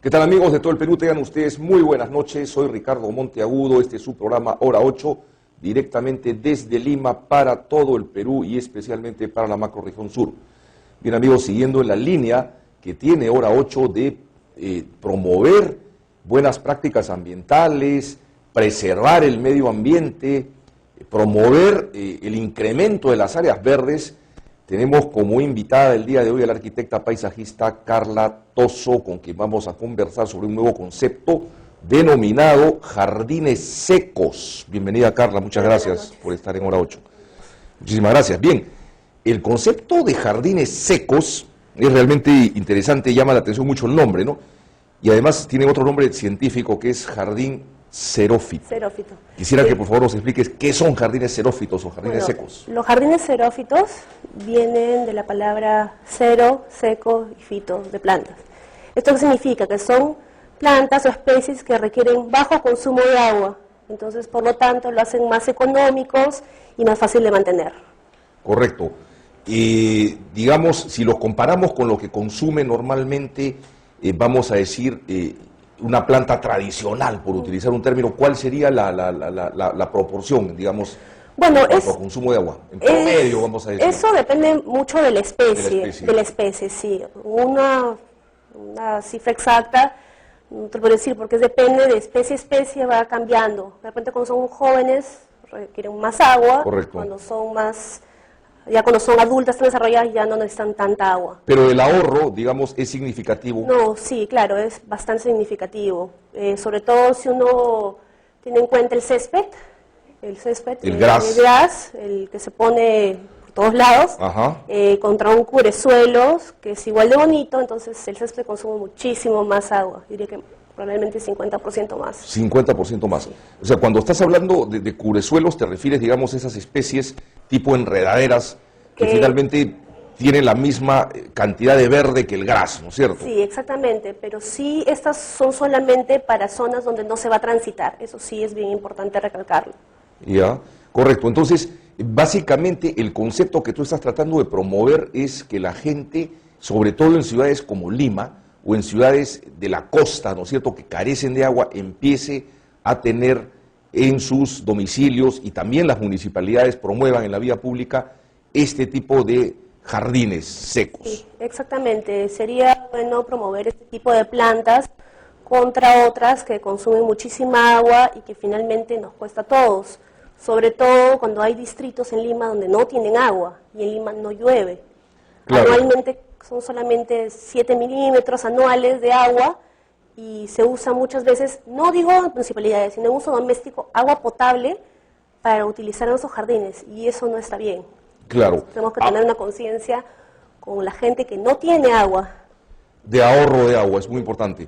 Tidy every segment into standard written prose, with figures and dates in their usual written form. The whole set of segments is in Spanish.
¿Qué tal, amigos de todo el Perú? Tengan ustedes muy buenas noches. Soy Ricardo Monteagudo. Este es su programa Hora 8, directamente desde Lima para todo el Perú y especialmente para la macrorregión sur. Bien, amigos, siguiendo en la línea que tiene Hora 8 de promover buenas prácticas ambientales, preservar el medio ambiente, promover el incremento de las áreas verdes. Tenemos como invitada el día de hoy a la arquitecta paisajista Carla Tosso, con quien vamos a conversar sobre un nuevo concepto denominado jardines secos. Bienvenida, Carla, muchas gracias por estar en Hora 8. Muchísimas gracias. Bien, el concepto de jardines secos es realmente interesante, llama la atención mucho el nombre, ¿no? Y además tiene otro nombre científico que es jardín xerófito. Xerófito. Quisiera que por favor nos expliques qué son jardines xerófitos o jardines secos. Los jardines xerófitos vienen de la palabra xero, seco y fito, de plantas. ¿Esto qué significa? Que son plantas o especies que requieren bajo consumo de agua. Entonces, por lo tanto, lo hacen más económicos y más fácil de mantener. Correcto. Digamos, si los comparamos con lo que consume normalmente, vamos a decir, una planta tradicional, por utilizar un término, ¿cuál sería la proporción, digamos, bueno, por consumo de agua? En promedio, vamos a decir. Eso depende mucho de la especie, sí. Una cifra exacta, no te puedo decir, porque depende de especie a especie, va cambiando. De repente cuando son jóvenes requieren más agua. Correcto. Cuando son más... Ya cuando son adultas, están desarrolladas, ya no necesitan tanta agua. Pero el ahorro, digamos, es significativo. No, sí, claro, es bastante significativo. Sobre todo si uno tiene en cuenta el césped, el gras, el que se pone por todos lados, ajá, contra un cubresuelos, que es igual de bonito, entonces el césped consume muchísimo más agua, diría que probablemente 50% más. 50% más. Sí. O sea, cuando estás hablando de cubresuelos, te refieres, digamos, a esas especies tipo enredaderas que finalmente tienen la misma cantidad de verde que el gras, ¿no es cierto? Sí, exactamente, pero sí estas son solamente para zonas donde no se va a transitar, eso sí es bien importante recalcarlo. Ya, correcto. Entonces, básicamente el concepto que tú estás tratando de promover es que la gente, sobre todo en ciudades como Lima, o en ciudades de la costa, ¿no es cierto?, que carecen de agua, empiece a tener en sus domicilios y también las municipalidades promuevan en la vía pública este tipo de jardines secos. Sí, exactamente. Sería bueno promover este tipo de plantas contra otras que consumen muchísima agua y que finalmente nos cuesta a todos, sobre todo cuando hay distritos en Lima donde no tienen agua y en Lima no llueve. Claro. Anualmente son solamente 7 milímetros anuales de agua y se usa muchas veces, no digo en municipalidades, sino en uso doméstico, agua potable para utilizar en esos jardines y eso no está bien. Claro. Tenemos que tener una conciencia con la gente que no tiene agua. De ahorro de agua, es muy importante.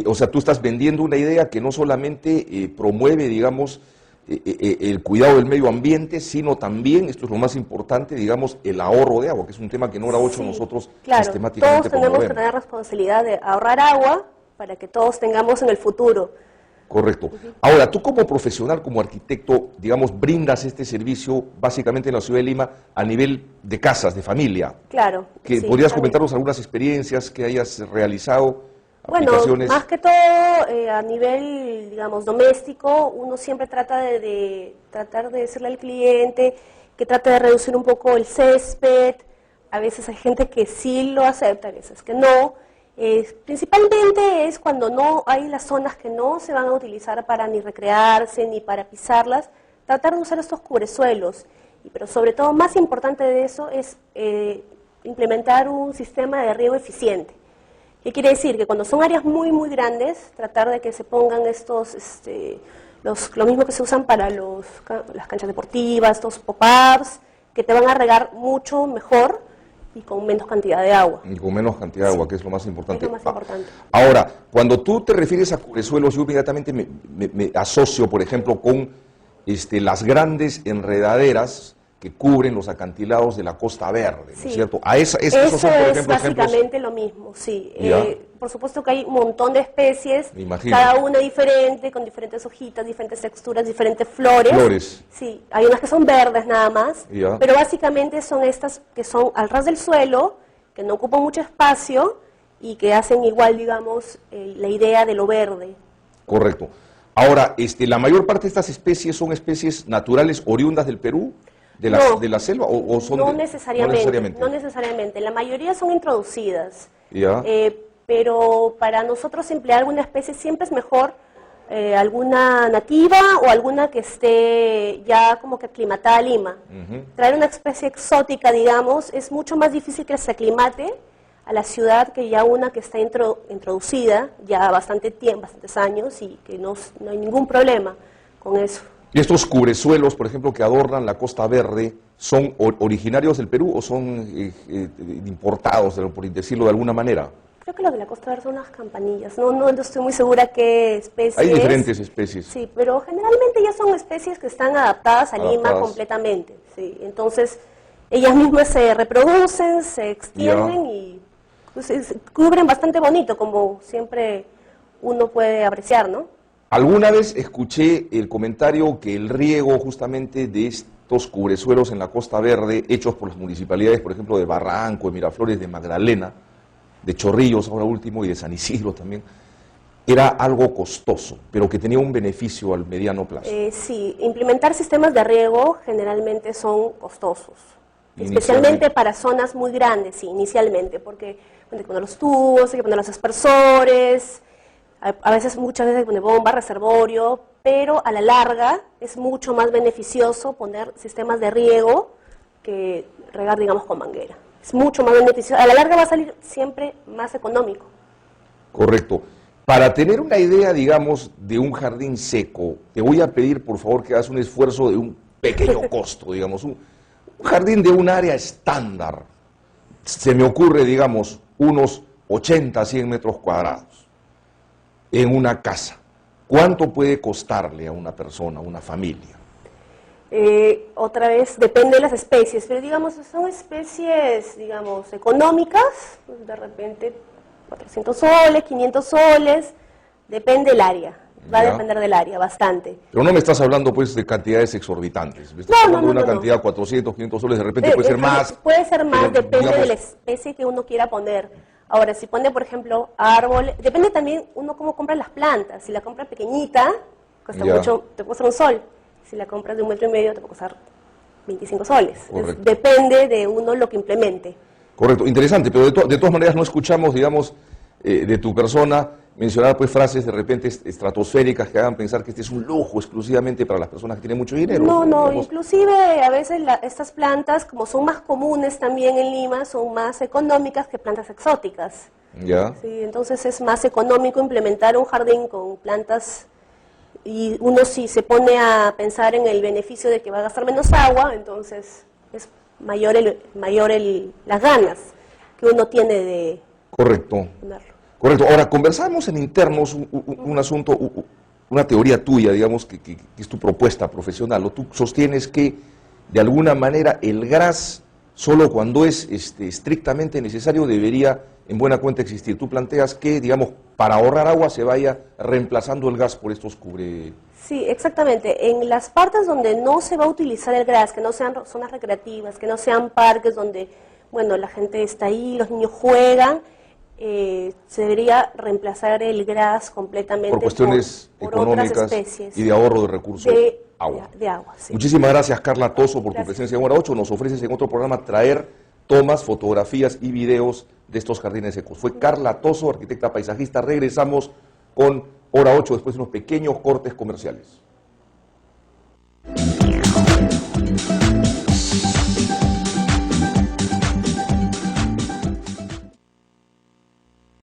O sea, tú estás vendiendo una idea que no solamente promueve, digamos, el cuidado del medio ambiente, sino también, esto es lo más importante, digamos, el ahorro de agua, que es un tema que en Hora 8 nosotros sistemáticamente todos tenemos que tener responsabilidad de ahorrar agua para que todos tengamos en el futuro. Correcto. Ahora, tú como profesional, como arquitecto, digamos, brindas este servicio básicamente en la ciudad de Lima a nivel de casas, de familia. Claro. ¿Podrías comentarnos algunas experiencias que hayas realizado? Bueno, más que todo a nivel, digamos, doméstico, uno siempre trata tratar de decirle al cliente que trate de reducir un poco el césped. A veces hay gente que sí lo acepta, a veces que no. Principalmente es cuando no hay las zonas que no se van a utilizar para ni recrearse ni para pisarlas, tratar de usar estos cubresuelos. Pero sobre todo, más importante de eso es implementar un sistema de riego eficiente. ¿Qué quiere decir? Que cuando son áreas muy, muy grandes, tratar de que se pongan estos, lo mismo que se usan para las canchas deportivas, estos pop-ups, que te van a regar mucho mejor y con menos cantidad de agua. Y con menos cantidad de agua, que es lo más importante. Es lo más importante. Ahora, cuando tú te refieres a cubresuelos, yo inmediatamente me asocio, por ejemplo, con las grandes enredaderas que cubren los acantilados de la Costa Verde, ¿no es cierto? Eso son, por ejemplo, es básicamente ejemplos... lo mismo, sí. Por supuesto que hay un montón de especies, me imagino, cada una diferente, con diferentes hojitas, diferentes texturas, diferentes flores. Sí, hay unas que son verdes nada más, pero básicamente son estas que son al ras del suelo, que no ocupan mucho espacio y que hacen igual, digamos, la idea de lo verde. Correcto. Ahora, la mayor parte de estas especies son especies naturales oriundas del Perú, de la selva, o son no necesariamente. No necesariamente. La mayoría son introducidas. Ya. Pero para nosotros emplear alguna especie siempre es mejor alguna nativa o alguna que esté ya como que aclimatada a Lima. Traer una especie exótica, digamos, es mucho más difícil que se aclimate a la ciudad que ya una que está introducida ya bastante tiempo, bastantes años, y que no hay ningún problema con eso. ¿Y estos cubresuelos, por ejemplo, que adornan la Costa Verde, son originarios del Perú o son importados, por decirlo de alguna manera? Creo que los de la Costa Verde son unas campanillas. No estoy muy segura qué especie Hay diferentes especies. Sí, pero generalmente ya son especies que están adaptadas a Lima completamente. Sí. Entonces, ellas mismas se reproducen, se extienden y pues, cubren bastante bonito, como siempre uno puede apreciar, ¿no? Alguna vez escuché el comentario que el riego justamente de estos cubresuelos en la Costa Verde, hechos por las municipalidades, por ejemplo, de Barranco, de Miraflores, de Magdalena, de Chorrillos ahora último y de San Isidro también, era algo costoso, pero que tenía un beneficio al mediano plazo. Sí, implementar sistemas de riego generalmente son costosos, especialmente para zonas muy grandes, sí, inicialmente, porque hay que poner los tubos, hay que poner los aspersores, muchas veces hay que poner bomba, reservorio, pero a la larga es mucho más beneficioso poner sistemas de riego que regar, digamos, con manguera. Es mucho más beneficioso. A la larga va a salir siempre más económico. Correcto. Para tener una idea, digamos, de un jardín seco, te voy a pedir, por favor, que hagas un esfuerzo de un pequeño costo, digamos, un jardín de un área estándar. Se me ocurre, digamos, unos 80, 100 metros cuadrados en una casa. ¿Cuánto puede costarle a una persona, a una familia? Otra vez, depende de las especies, pero digamos, son especies, digamos, económicas, pues de repente 400 soles, 500 soles, depende del área, va a depender del área, bastante. Pero no me estás hablando, pues, de cantidades exorbitantes, me estás hablando de una cantidad, 400, 500 soles, de repente puede ser más. Puede ser más, depende digamos, de la especie que uno quiera poner. Ahora, si pone, por ejemplo, árbol, depende también uno cómo compra las plantas, si la compra pequeñita, cuesta mucho, te puede costar un sol. Si la compras de 1,5 metros, te puede costar 25 soles. Entonces, depende de uno lo que implemente. Correcto, interesante, pero de todas maneras no escuchamos, digamos, de tu persona mencionar pues frases de repente estratosféricas que hagan pensar que este es un lujo exclusivamente para las personas que tienen mucho dinero. No, inclusive a veces estas plantas, como son más comunes también en Lima, son más económicas que plantas exóticas. Ya. Sí, entonces es más económico implementar un jardín con plantas. Y uno si se pone a pensar en el beneficio de que va a gastar menos agua, entonces es mayor las ganas que uno tiene de ponerlo. Correcto. Ahora, conversamos en internos un asunto, una teoría tuya, digamos, que es tu propuesta profesional, o tú sostienes que de alguna manera el GRAS, solo cuando es estrictamente necesario, debería en buena cuenta existir. Tú planteas que, digamos, para ahorrar agua se vaya reemplazando el gas por estos Sí, exactamente. En las partes donde no se va a utilizar el GRAS, que no sean zonas recreativas, que no sean parques donde, bueno, la gente está ahí, los niños juegan, se debería reemplazar el GRAS completamente por cuestiones por económicas otras especies y de ahorro de recursos. De agua, sí. Muchísimas gracias, Carla Toso, por tu presencia en Hora 8. Nos ofreces en otro programa traer tomas, fotografías y videos de estos jardines secos. Fue Carla Toso, arquitecta paisajista. Regresamos con Hora 8 después de unos pequeños cortes comerciales.